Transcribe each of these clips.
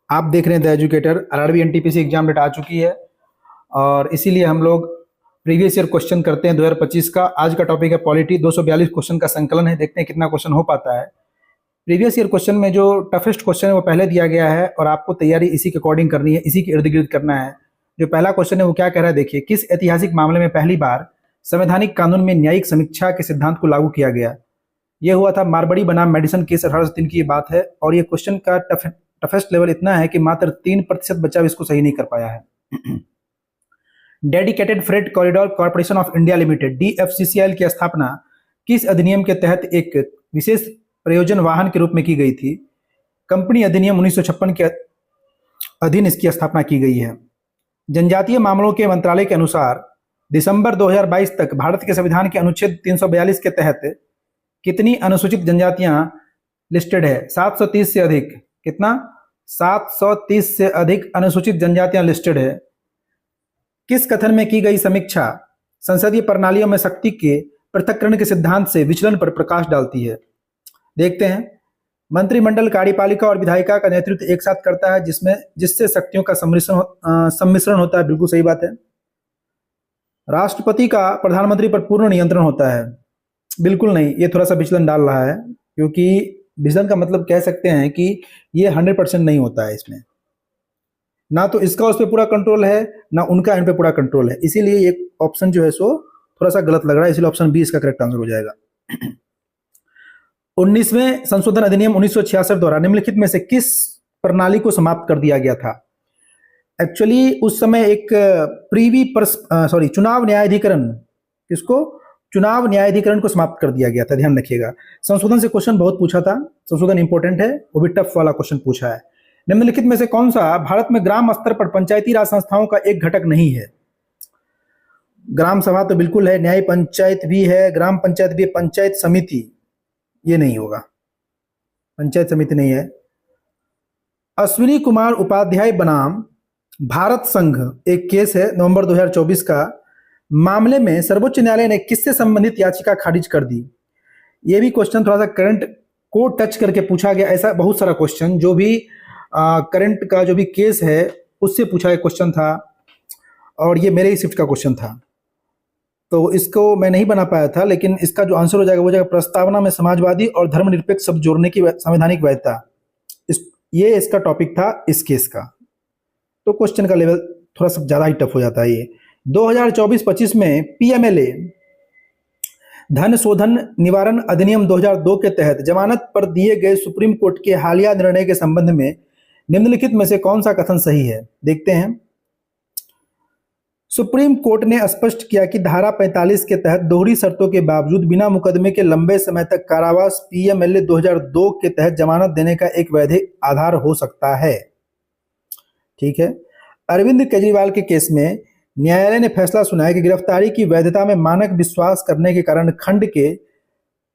आप देख रहे हैं the educator. RRB NTPC exam date आ चुकी है और इसीलिए हम लोग प्रीवियस ईयर क्वेश्चन करते हैं 2025 का। आज का टॉपिक है पॉलिटी। 242 क्वेश्चन का संकलन है, देखते हैं कितना क्वेश्चन हो पाता है। प्रीवियस ईयर क्वेश्चन में जो टफेस्ट क्वेश्चन है वो पहले दिया गया है और आपको तैयारी इसी के अकॉर्डिंग करनी है, इसी के इर्द गिर्द करना है। जो पहला क्वेश्चन है वो क्या कह रहा है, देखिए। किस ऐतिहासिक मामले में पहली बार संवैधानिक कानून में न्यायिक समीक्षा के सिद्धांत को लागू किया गया? ये हुआ था मारबड़ी बनाम मेडिसन केस 1803 की ये बात है। और ये क्वेश्चन का टफेस्ट लेवल इतना है कि मात्र 3% बच्चा भी इसको सही नहीं कर पाया है। Dedicated freight corridor corporation of India limited DFCCIL की स्थापना किस अधिनियम के तहत एक विशेष प्रयोजन वाहन के रूप में की गई थी? कंपनी अधिनियम 1956 के अधीन इसकी स्थापना की गई है। जनजातीय मामलों के मंत्रालय के अनुसार दिसंबर 2022 तक भारत के संविधान के अनुच्छेद 342 के तहत कितनी अनुसूचित जनजातियां लिस्टेड है? 730 से अधिक। कितना? 730 से अधिक अनुसूचित जनजातियां लिस्टेड है। किस कथन में की गई समीक्षा संसदीय प्रणालियों में शक्ति के पृथक्करण के सिद्धांत से विचलन पर प्रकाश डालती है? देखते हैं। मंत्रिमंडल कार्यपालिका और विधायिका का नेतृत्व एक साथ करता है जिससे शक्तियों का सम्मिश्रण होता है। बिल्कुल सही बात है। राष्ट्रपति का प्रधानमंत्री पर पूर्ण नियंत्रण होता है? बिल्कुल नहीं, ये थोड़ा सा विचलन डाल रहा है, क्योंकि विचलन का मतलब कह सकते हैं कि ये 100% नहीं होता है। इसमें ना तो इसका उस पर पूरा कंट्रोल है, ना उनका इन पे पूरा कंट्रोल है। इसीलिए ये ऑप्शन जो है सो थोड़ा सा गलत लग रहा है, इसलिए ऑप्शन बी इसका करेक्ट आंसर हो जाएगा। 19वें संशोधन अधिनियम 1966 द्वारा निम्नलिखित में से किस प्रणाली को समाप्त कर दिया गया था? एक्चुअली उस समय एक चुनाव न्यायाधिकरण, किसको? चुनाव न्यायाधिकरण को समाप्त कर दिया गया था। ध्यान रखिएगा, संशोधन से क्वेश्चन बहुत पूछा था। संशोधन इंपॉर्टेंट है, वो भी टफ वाला क्वेश्चन पूछा है। निम्नलिखित में से कौन सा भारत में ग्राम स्तर पर पंचायती राज संस्थाओं का एक घटक नहीं है? ग्राम सभा तो बिल्कुल है, न्याय पंचायत भी है, ग्राम पंचायत भी है, पंचायत समिति ये नहीं होगा, पंचायत समिति नहीं है। अश्विनी कुमार उपाध्याय बनाम भारत संघ एक केस है नवंबर 2024 का। मामले में सर्वोच्च न्यायालय ने किससे संबंधित याचिका खारिज कर दी? ये भी क्वेश्चन थोड़ा सा करंट को टच करके पूछा गया। ऐसा बहुत सारा क्वेश्चन जो भी करंट का जो भी केस है उससे पूछा गया क्वेश्चन था, और ये मेरे ही शिफ्ट का क्वेश्चन था, तो इसको मैं नहीं बना पाया था। लेकिन इसका जो आंसर हो जाएगा वो जाएगा प्रस्तावना में समाजवादी और धर्मनिरपेक्ष शब्द जोड़ने की संवैधानिक वैधता। ये इसका टॉपिक था इस केस का। तो क्वेश्चन का लेवल थोड़ा सा ज़्यादा ही टफ हो जाता है ये। 2024-25 में PMLA धन शोधन निवारण अधिनियम 2002 के तहत जमानत पर दिए गए सुप्रीम कोर्ट के हालिया निर्णय के संबंध में निम्नलिखित में से कौन सा कथन सही है? देखते हैं। सुप्रीम कोर्ट ने स्पष्ट किया कि धारा 45 के तहत दोहरी शर्तों के बावजूद बिना मुकदमे के लंबे समय तक कारावास PMLA 2002 के तहत जमानत देने का एक वैध आधार हो सकता है। ठीक है। अरविंद केजरीवाल के केस में न्यायालय ने फैसला सुनाया कि गिरफ्तारी की वैधता में मानक विश्वास करने के कारण खंड के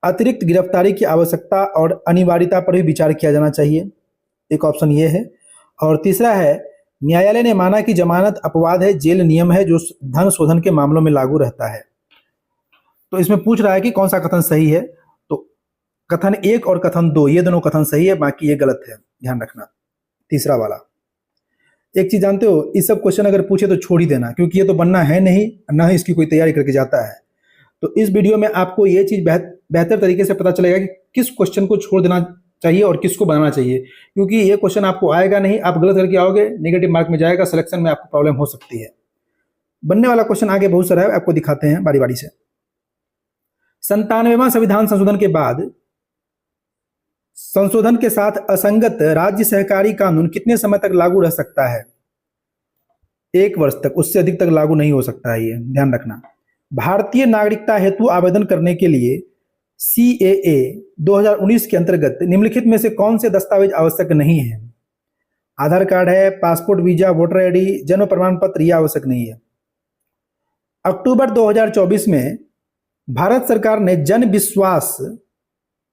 अतिरिक्त गिरफ्तारी की आवश्यकता और अनिवार्यता पर भी विचार किया जाना चाहिए। एक ऑप्शन ये है। और तीसरा है, न्यायालय ने माना कि जमानत अपवाद है, जेल नियम है जो धन शोधन के मामलों में लागू रहता है। तो इसमें पूछ रहा है कि कौन सा कथन सही है। तो कथन 1 और कथन 2 ये दोनों कथन सही है, बाकी ये गलत है। ध्यान रखना तीसरा वाला। एक चीज जानते हो, इस सब क्वेश्चन अगर पूछे तो छोड़ ही देना, क्योंकि ये तो बनना है नहीं, ना ही इसकी कोई तैयारी करके जाता है। तो इस वीडियो में आपको ये चीज बेहतर तरीके से पता चलेगा कि किस क्वेश्चन को छोड़ देना चाहिए और किसको बनाना चाहिए, क्योंकि ये क्वेश्चन आपको आएगा नहीं, आप गलत करके आओगे, नेगेटिव मार्क में जाएगा, सिलेक्शन में आपको प्रॉब्लम हो सकती है। बनने वाला क्वेश्चन आगे बहुत सारा है, आपको दिखाते हैं बारी बारी से। 97वां संविधान संशोधन के बाद संशोधन के साथ असंगत राज्य सहकारी कानून कितने समय तक लागू रह सकता है? 1 वर्ष तक, उससे अधिक तक लागू नहीं हो सकता है ये, ध्यान रखना। भारतीय नागरिकता हेतु आवेदन करने के लिए CAA 2019 के अंतर्गत निम्नलिखित में से कौन से दस्तावेज आवश्यक नहीं है? आधार कार्ड है, पासपोर्ट, वीजा, वोटर ID, जन्म प्रमाण पत्र, यह आवश्यक नहीं है। अक्टूबर 2024 में भारत सरकार ने जन विश्वास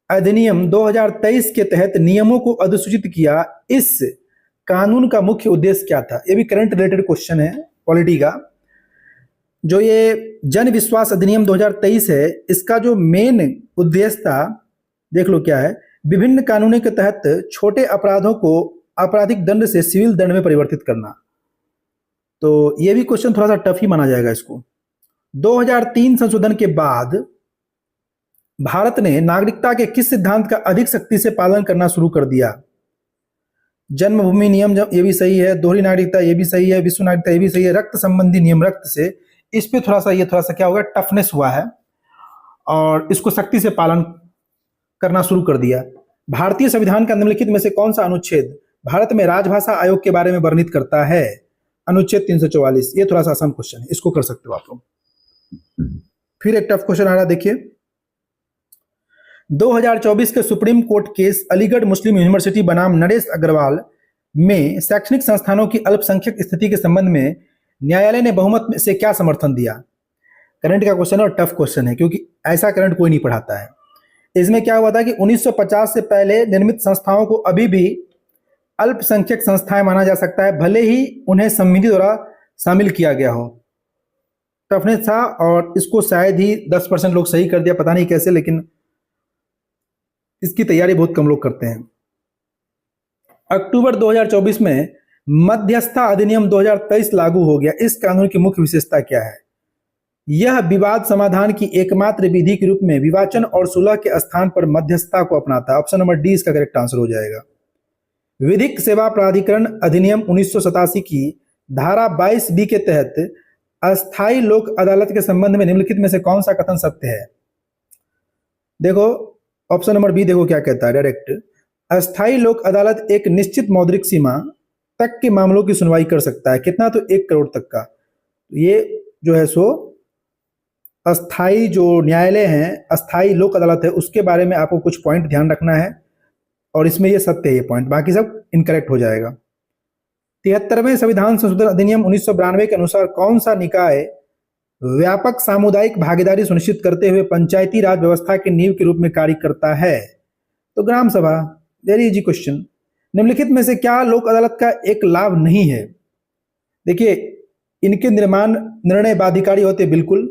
अधिनियम 2023 के तहत नियमों को अधिसूचित किया। इस कानून का मुख्य उद्देश्य क्या था? ये भी करंट रिलेटेड क्वेश्चन है पॉलिटी का। जो ये जन विश्वास अधिनियम 2023 है, इसका जो मेन उद्देश्य था, देख लो क्या है। विभिन्न कानूनों के तहत छोटे अपराधों को आपराधिक दंड से सिविल दंड में परिवर्तित करना। तो ये भी क्वेश्चन थोड़ा सा टफ ही माना जाएगा इसको। 2003 संशोधन के बाद भारत ने नागरिकता के किस सिद्धांत का अधिक सख्ती से पालन करना शुरू कर दिया? जन्मभूमि नियम, ये भी सही है। दोहरी नागरिकता, ये भी सही है। विश्व नागरिकता, ये भी सही है। रक्त संबंधी नियम, रक्त से, इस पे थोड़ा सा क्या होगा, टफनेस हुआ है और इसको सख्ती से पालन करना शुरू कर दिया। भारतीय संविधान का निम्नलिखित में से कौन सा अनुच्छेद भारत में राजभाषा आयोग के बारे में वर्णित करता है? अनुच्छेद 344। ये थोड़ा सा आसान क्वेश्चन है, इसको कर सकते हो आप लोग। फिर एक टफ क्वेश्चन आ रहा है, देखिए। 2024 के सुप्रीम कोर्ट केस अलीगढ़ मुस्लिम यूनिवर्सिटी बनाम नरेश अग्रवाल में शैक्षणिक संस्थानों की अल्पसंख्यक स्थिति के संबंध में न्यायालय ने बहुमत से क्या समर्थन दिया? करंट का क्वेश्चन है और टफ क्वेश्चन है, क्योंकि ऐसा करंट कोई नहीं पढ़ाता है। इसमें क्या हुआ था कि 1950 से पहले निर्मित संस्थाओं को अभी भी अल्पसंख्यक संस्थाएं माना जा सकता है, भले ही उन्हें संविधि द्वारा शामिल किया गया हो। टफनेस था और इसको शायद ही 10% लोग सही कर दिया, पता नहीं कैसे, लेकिन इसकी तैयारी बहुत कम लोग करते हैं। अक्टूबर 2024 में मध्यस्थता अधिनियम 2023 लागू हो गया। इस कानून की मुख्य विशेषता क्या है? यह विवाद समाधान की एकमात्र विधि के रूप में विवाचन और सुलह के स्थान पर मध्यस्थता को अपनाता है। ऑप्शन नंबर डी इसका करेक्ट आंसर हो जाएगा। विधिक सेवा प्राधिकरण अधिनियम 1987 की धारा 22B के तहत अस्थायी लोक अदालत के संबंध में निम्नलिखित में से कौन सा कथन सत्य है? देखो ऑप्शन नंबर बी, देखो क्या कहता है डायरेक्ट। अस्थायी लोक अदालत एक निश्चित मौद्रिक सीमा तक के मामलों की सुनवाई कर सकता है। कितना? तो 1 करोड़ तक का। ये जो है सो अस्थायी जो न्यायालय हैं, अस्थायी लोक अदालत है, उसके बारे में आपको कुछ पॉइंट ध्यान रखना है और इसमें ये सत्य है, ये पॉइंट, बाकी सब इनकरेक्ट हो जाएगा। 73वें संविधान संशोधन अधिनियम 1992 के अनुसार कौन सा निकाय व्यापक सामुदायिक भागीदारी सुनिश्चित करते हुए पंचायती राज व्यवस्था की नींव के रूप में कार्य करता है? तो ग्राम सभा। Very easy question. निम्नलिखित में से क्या लोक अदालत का एक लाभ नहीं है? देखिए, इनके निर्णय बाध्यकारी होते, बिल्कुल।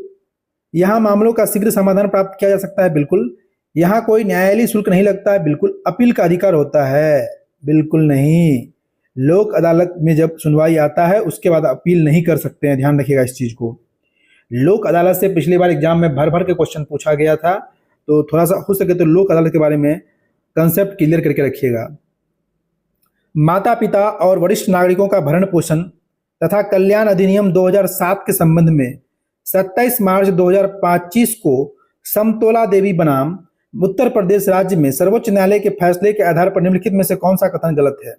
यहाँ मामलों का शीघ्र समाधान प्राप्त किया जा सकता है, बिल्कुल। यहाँ कोई न्यायालयीय शुल्क नहीं लगता है, बिल्कुल। अपील का अधिकार होता है, बिल्कुल नहीं। लोक अदालत में जब सुनवाई आता है उसके बाद अपील नहीं कर सकते हैं, ध्यान रखिएगा इस चीज को। लोक अदालत से पिछली बार एग्जाम में भर भर के क्वेश्चन पूछा गया था, तो थोड़ा सा हो सके तो लोक अदालत के बारे में कंसेप्ट क्लियर करके रखिएगा। माता पिता और वरिष्ठ नागरिकों का भरण पोषण तथा कल्याण अधिनियम 2007 के संबंध में 27 मार्च 2025 को समतोला देवी बनाम उत्तर प्रदेश राज्य में सर्वोच्च न्यायालय के फैसले के आधार पर निम्नलिखित में से कौन सा कथन गलत है?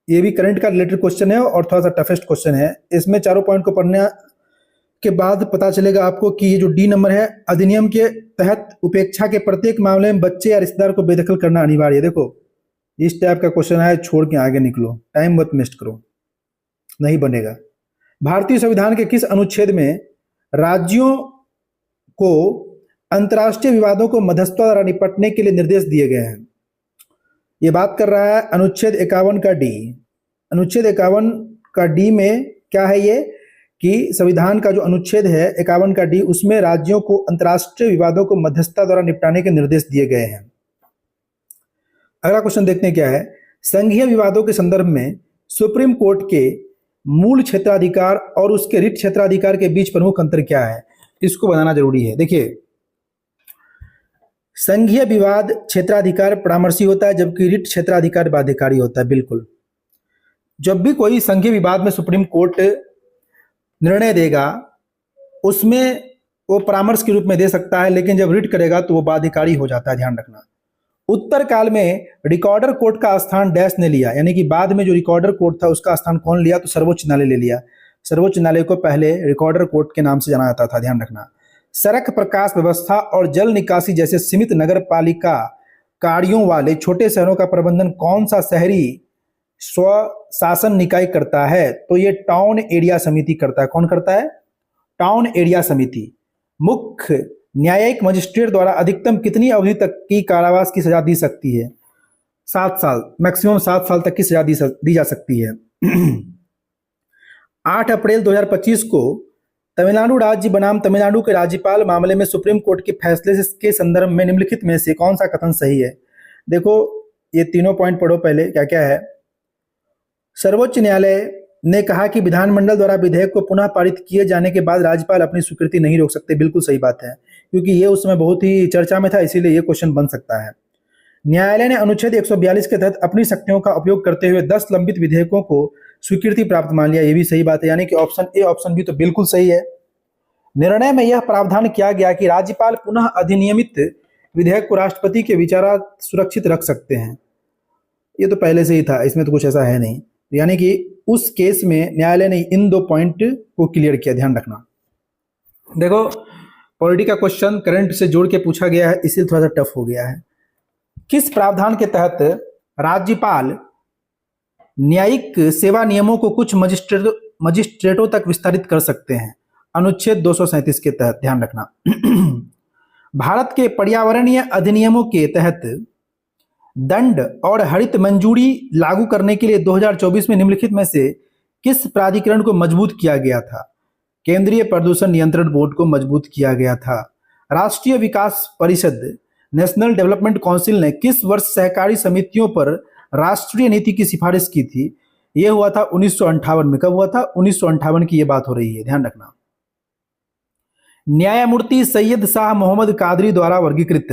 ये भी करंट का रिलेटेड क्वेश्चन है और थोड़ा सा टफेस्ट क्वेश्चन है। इसमें चारों पॉइंट को पढ़ने के बाद पता चलेगा आपको कि ये जो डी नंबर है, अधिनियम के तहत उपेक्षा के प्रत्येक मामले में बच्चे या रिश्तेदार को बेदखल करना अनिवार्य है। देखो इस टाइप का क्वेश्चन है, छोड़ के आगे निकलो, टाइम मत वेस्ट करो, नहीं बनेगा। भारतीय संविधान के किस अनुच्छेद में राज्यों को अंतर्राष्ट्रीय विवादों को मध्यस्थता द्वारा निपटने के लिए निर्देश दिए गए हैं? ये बात कर रहा है अनुच्छेद 51 का डी। अनुच्छेद 51 का डी में क्या है ये कि संविधान का जो अनुच्छेद है 51 का डी, उसमें राज्यों को अंतर्राष्ट्रीय विवादों को मध्यस्थता द्वारा निपटाने के निर्देश दिए गए हैं। अगला क्वेश्चन देखते हैं क्या है। संघीय विवादों के संदर्भ में सुप्रीम कोर्ट के मूल क्षेत्राधिकार और उसके रिट क्षेत्राधिकार के बीच प्रमुख अंतर क्या है? इसको बनाना जरूरी है। देखिए, संघीय विवाद क्षेत्राधिकार परामर्शी होता है, जबकि रिट क्षेत्राधिकार बाध्यकारी होता है। बिल्कुल, जब भी कोई संघीय विवाद में सुप्रीम कोर्ट निर्णय देगा उसमें वो परामर्श के रूप में दे सकता है, लेकिन जब रिट करेगा तो वो बाध्यकारी हो जाता है, ध्यान रखना। उत्तर काल में रिकॉर्डर कोर्ट का स्थान डैश ने लिया, यानी कि बाद में जो रिकॉर्डर कोर्ट था उसका स्थान कौन लिया? तो सर्वोच्च न्यायालय ले लिया। सर्वोच्च न्यायालय को पहले रिकॉर्डर कोर्ट के नाम से जाना जाता था, ध्यान रखना। सड़क प्रकाश व्यवस्था और जल निकासी जैसे सीमित नगर पालिका कार्यों वाले छोटे शहरों का प्रबंधन कौन सा शहरी स्व शासन निकाय करता है? तो ये टाउन एरिया समिति करता है। कौन करता है? टाउन एरिया समिति। मुख्य न्यायिक मजिस्ट्रेट द्वारा अधिकतम कितनी अवधि तक की कारावास की सजा दी सकती है? 7 साल, मैक्सिमम 7 साल तक की सजा दी जा सकती है। 8 अप्रैल 2025 को तमिलनाडु राज्य बनाम तमिलनाडु के राज्यपाल मामले में सुप्रीम कोर्ट के फैसले के संदर्भ में निम्नलिखित में से कौन सा कथन सही है? देखो, ये तीनों पॉइंट पढ़ो पहले क्या क्या है। सर्वोच्च न्यायालय ने कहा कि विधानमंडल द्वारा विधेयक को पुनः पारित किए जाने के बाद राज्यपाल अपनी स्वीकृति नहीं रोक सकते। बिल्कुल सही बात है, क्योंकि ये उस समय बहुत ही चर्चा में था, इसीलिए ये क्वेश्चन बन सकता है। न्यायालय ने अनुच्छेद 142 के तहत अपनी शक्तियों का उपयोग करते हुए 10 लंबित विधेयकों को स्वीकृति प्राप्त मान लिया। ये भी सही बात है, यानी कि ऑप्शन ए ऑप्शन बी तो बिल्कुल सही है। निर्णय में यह प्रावधान किया गया कि राज्यपाल पुनः अधिनियमित विधेयक को राष्ट्रपति के विचारा सुरक्षित रख सकते हैं। ये तो पहले से ही था, इसमें तो कुछ ऐसा है नहीं, यानी कि उस केस में न्यायालय ने इन दो पॉइंट को क्लियर किया, ध्यान रखना। देखो पॉलिटी का क्वेश्चन करंट से जोड़ के पूछा गया है, इसलिए थोड़ा सा टफ हो गया है। किस प्रावधान के तहत राज्यपाल न्यायिक सेवा नियमों को कुछ मजिस्ट्रेटों तक विस्तारित कर सकते हैं? अनुच्छेद 237 के तहत, ध्यान रखना। भारत के पर्यावरणीय अधिनियमों के तहत दंड और हरित मंजूरी लागू करने के लिए 2024 में निम्नलिखित में से किस प्राधिकरण को मजबूत किया गया था? केंद्रीय प्रदूषण नियंत्रण बोर्ड को मजबूत किया गया था। राष्ट्रीय विकास परिषद नेशनल डेवलपमेंट काउंसिल ने किस वर्ष सहकारी समितियों पर राष्ट्रीय नीति की सिफारिश की थी? यह हुआ था 1958 में। कब हुआ था? 1958 की यह बात हो रही है, ध्यान रखना। न्यायमूर्ति सैयद शाह मोहम्मद कादरी द्वारा वर्गीकृत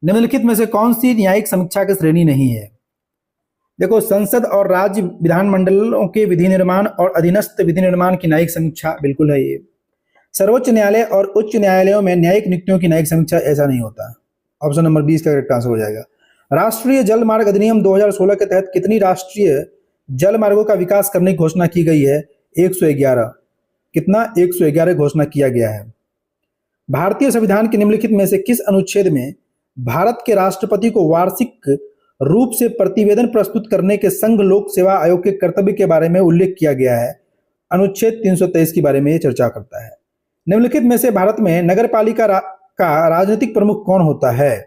निम्नलिखित में से कौन सी न्यायिक समीक्षा की श्रेणी नहीं है? देखो, संसद और राज्य विधानमंडलों के विधि निर्माण और अधीनस्थ विधि निर्माण की न्यायिक समीक्षा बिल्कुल है ये। सर्वोच्च न्यायालय और उच्च न्यायालयों में न्यायिक नियुक्तियों की न्यायिक समीक्षा, ऐसा नहीं होता। ऑप्शन नंबर 20 का करेक्ट आंसर हो जाएगा। राष्ट्रीय जल मार्ग अधिनियम 2016 के तहत कितनी राष्ट्रीय जल मार्गों का विकास करने की घोषणा की गई है? 111। कितना? 111 घोषणा किया गया है। भारतीय संविधान के निम्नलिखित में से किस अनुच्छेद में भारत के राष्ट्रपति को वार्षिक रूप से प्रतिवेदन प्रस्तुत करने के संघ लोक सेवा आयोग के कर्तव्य के बारे में उल्लेख किया गया है? अनुच्छेद 323 के बारे में यह चर्चा करता है। निम्नलिखित में से भारत में नगरपालिका का राजनीतिक प्रमुख कौन होता है?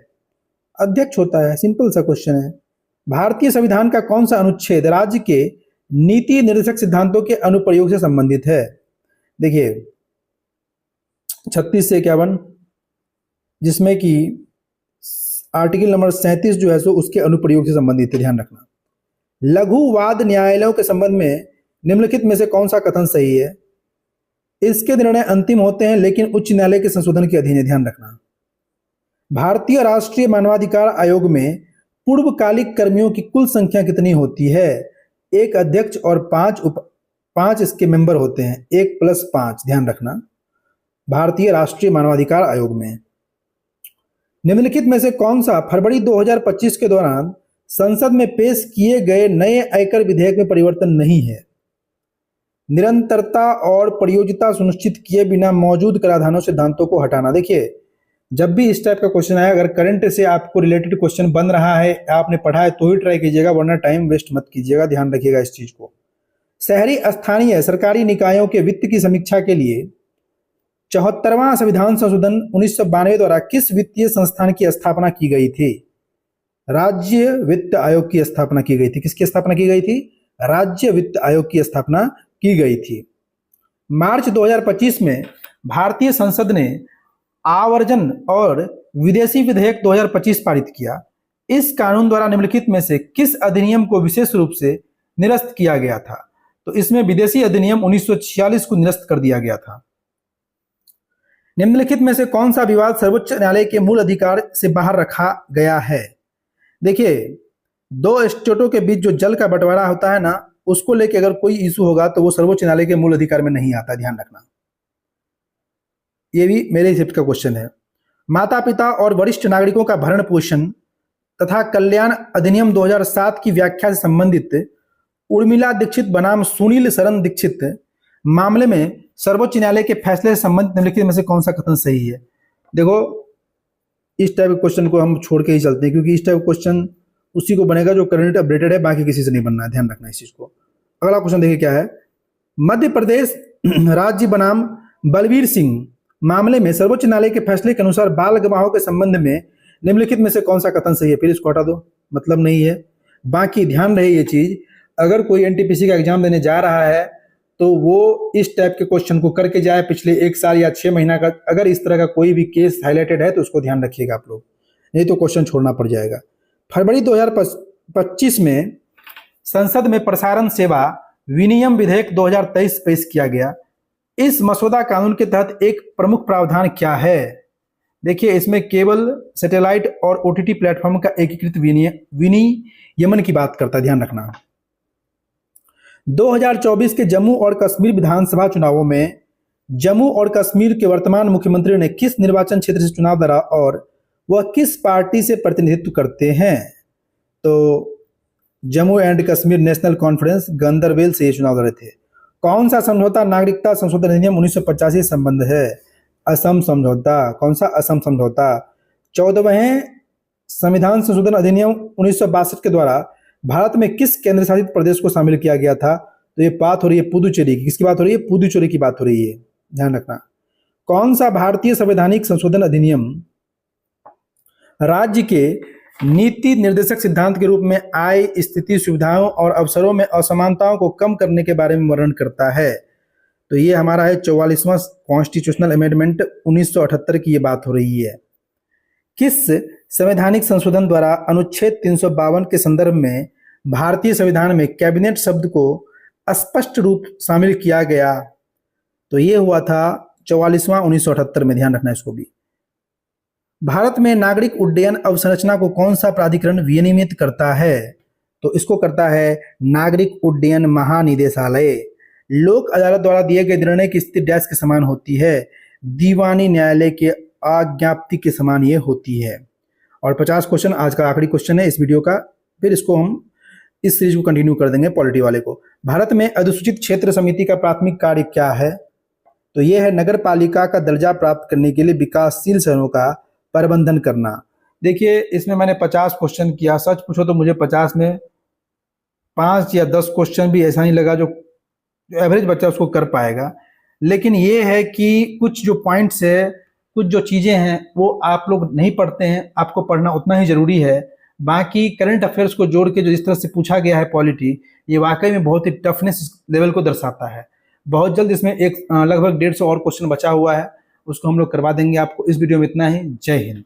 अध्यक्ष होता है। सिंपल सा क्वेश्चन है। भारतीय संविधान का कौन सा अनुच्छेद राज्य के नीति निर्देशक सिद्धांतों के अनुप्रयोग से संबंधित है? देखिए 36 से 51, जिसमें कि आर्टिकल नंबर 37 जो है सो उसके अनुप्रयोग से संबंधित है, ध्यान रखना। लघुवाद न्यायालयों के संबंध में निम्नलिखित में से कौन सा कथन सही है? इसके निर्णय अंतिम होते हैं लेकिन उच्च न्यायालय के संशोधन के अधीन है, ध्यान रखना। भारतीय राष्ट्रीय मानवाधिकार आयोग में पूर्वकालिक कर्मियों की कुल संख्या कितनी होती है? एक अध्यक्ष और 5 इसके मेंबर होते हैं, 1 + 5, ध्यान रखना। भारतीय राष्ट्रीय मानवाधिकार आयोग में निम्नलिखित में से कौन सा फरवरी 2025 के दौरान संसद में पेश किए गए नए आयकर विधेयक में परिवर्तन नहीं है? निरंतरता और प्रयोज्यता सुनिश्चित किए बिना मौजूद कराधानों सिद्धांतों को हटाना। देखिए, जब भी इस टाइप का क्वेश्चन आए, अगर करंट से आपको रिलेटेड क्वेश्चन बन रहा है, आपने पढ़ा है तो ही ट्राई कीजिएगा, वरना टाइम वेस्ट मत कीजिएगा, ध्यान रखिएगा इस चीज को। शहरी स्थानीय सरकारी निकायों के वित्त की समीक्षा के लिए 74वां संविधान संशोधन 1992 द्वारा किस वित्तीय संस्थान की स्थापना की गई थी? राज्य वित्त आयोग की स्थापना की गई थी। किसकी स्थापना की गई थी? राज्य वित्त आयोग की स्थापना की गई थी। मार्च 2025 में भारतीय संसद ने आवर्जन और विदेशी विधेयक 2025 पारित किया। इस कानून द्वारा निम्नलिखित में से किस अधिनियम को विशेष रूप से निरस्त किया गया था? तो इसमें विदेशी अधिनियम 1946 को निरस्त कर दिया गया था। निम्नलिखित में से कौन सा विवाद सर्वोच्च न्यायालय के मूल अधिकार से बाहर रखा गया है? देखिए, 2 स्टेटों के बीच जो जल का बंटवारा होता है ना, उसको लेके अगर कोई इशू होगा तो वो सर्वोच्च न्यायालय के मूल अधिकार में नहीं आता, ध्यान रखना। ये भी मेरे शिफ्ट का क्वेश्चन है। माता पिता और वरिष्ठ नागरिकों का भरण पोषण तथा कल्याण अधिनियम 2007 की व्याख्या से संबंधित उर्मिला दीक्षित बनाम सुनील शरण दीक्षित मामले में सर्वोच्च न्यायालय के फैसले से संबंधित निम्नलिखित में से कौन सा कथन सही है? देखो, इस टाइप के क्वेश्चन को हम छोड़ के ही चलते हैं, क्योंकि इस टाइप क्वेश्चन उसी को बनेगा जो करंट अपडेटेड है, बाकी किसी से नहीं बनना है, ध्यान रखना इस चीज को। अगला क्वेश्चन देखिए क्या है। मध्य प्रदेश राज्य बनाम बलबीर सिंह मामले में सर्वोच्च न्यायालय के फैसले के अनुसार बाल गवाहों के संबंध में निम्नलिखित में से कौन सा कथन सही है? फिर इसको हटा दो, मतलब नहीं है। बाकी ध्यान रहे ये चीज, अगर कोई एनटीपीसी का एग्जाम देने जा रहा है तो वो इस टाइप के क्वेश्चन को करके जाए। पिछले 1 साल या 6 महीना का अगर इस तरह का कोई भी केस हाईलाइटेड है तो उसको ध्यान रखिएगा आप लोग, नहीं तो क्वेश्चन छोड़ना पड़ जाएगा। फरवरी 2025 में संसद में प्रसारण सेवा विनियम विधेयक 2023 पेश किया गया। इस मसौदा कानून के तहत एक प्रमुख प्रावधान क्या है? देखिए, इसमें केबल, सैटेलाइट और ओटीटी प्लेटफॉर्म का एकीकृत विनियमन की बात करता है, ध्यान रखना। 2024 के जम्मू और कश्मीर विधानसभा चुनावों में जम्मू और कश्मीर के वर्तमान मुख्यमंत्री ने किस निर्वाचन क्षेत्र से चुनाव लड़ा और वह किस पार्टी से प्रतिनिधित्व करते हैं? तो जम्मू एंड कश्मीर नेशनल कॉन्फ्रेंस गंदरबैल से ये चुनाव लड़े थे। कौन सा समझौता नागरिकता संशोधन अधिनियम 1985 से संबंध है? असम समझौता। कौन सा? असम समझौता। 14वें संविधान संशोधन अधिनियम 1962 के द्वारा भारत में किस केंद्र शासित प्रदेश को शामिल किया गया था? तो ये बात हो रही है पुदुचेरी की। किसकी बात हो रही है? पुदुचेरी की बात हो रही है, ध्यान रखना। कौन सा भारतीय संवैधानिक संशोधन अधिनियम राज्य के नीति निर्देशक सिद्धांत के रूप में आय, स्थिति, सुविधाओं और अवसरों में असमानताओं को कम करने के बारे में वर्णन करता है? तो ये हमारा है 44वां कॉन्स्टिट्यूशनल अमेंडमेंट 1978 की ये बात हो रही है। किस संवैधानिक संशोधन द्वारा अनुच्छेद 352 के संदर्भ में भारतीय संविधान में कैबिनेट शब्द को स्पष्ट रूप शामिल किया गया? तो ये हुआ था 44वां 1978 में, ध्यान रखना इसको भी। भारत में नागरिक उड्डयन अवसंरचना को कौन सा प्राधिकरण विनियमित करता है? तो इसको करता है नागरिक उड्डयन महानिदेशालय। लोक अदालत द्वारा दिए गए निर्णय की स्थिति डैश के समान होती है? दीवानी न्यायालय के आज्ञप्ति के समान ये होती है। और 50 क्वेश्चन आज का आखिरी क्वेश्चन है इस वीडियो का, फिर इसको हम इस सीरीज को कंटिन्यू कर देंगे पॉलिटी वाले को। भारत में अधिसूचित क्षेत्र समिति का प्राथमिक कार्य क्या है? तो यह है नगर पालिका का दर्जा प्राप्त करने के लिए विकासशील शहरों का प्रबंधन करना। देखिए, इसमें मैंने 50 क्वेश्चन किया। सच पूछो तो मुझे 50 में 5 या 10 क्वेश्चन भी ऐसा नहीं लगा जो एवरेज बच्चा उसको कर पाएगा। लेकिन ये है कि कुछ जो पॉइंट्स है, कुछ जो चीज़ें हैं वो आप लोग नहीं पढ़ते हैं, आपको पढ़ना उतना ही ज़रूरी है। बाकी करंट अफेयर्स को जोड़ के जो जिस तरह से पूछा गया है पॉलिटी, ये वाकई में बहुत ही टफनेस लेवल को दर्शाता है। बहुत जल्द इसमें लगभग 150 और क्वेश्चन बचा हुआ है, उसको हम लोग करवा देंगे आपको। इस वीडियो में इतना ही। जय हिंद।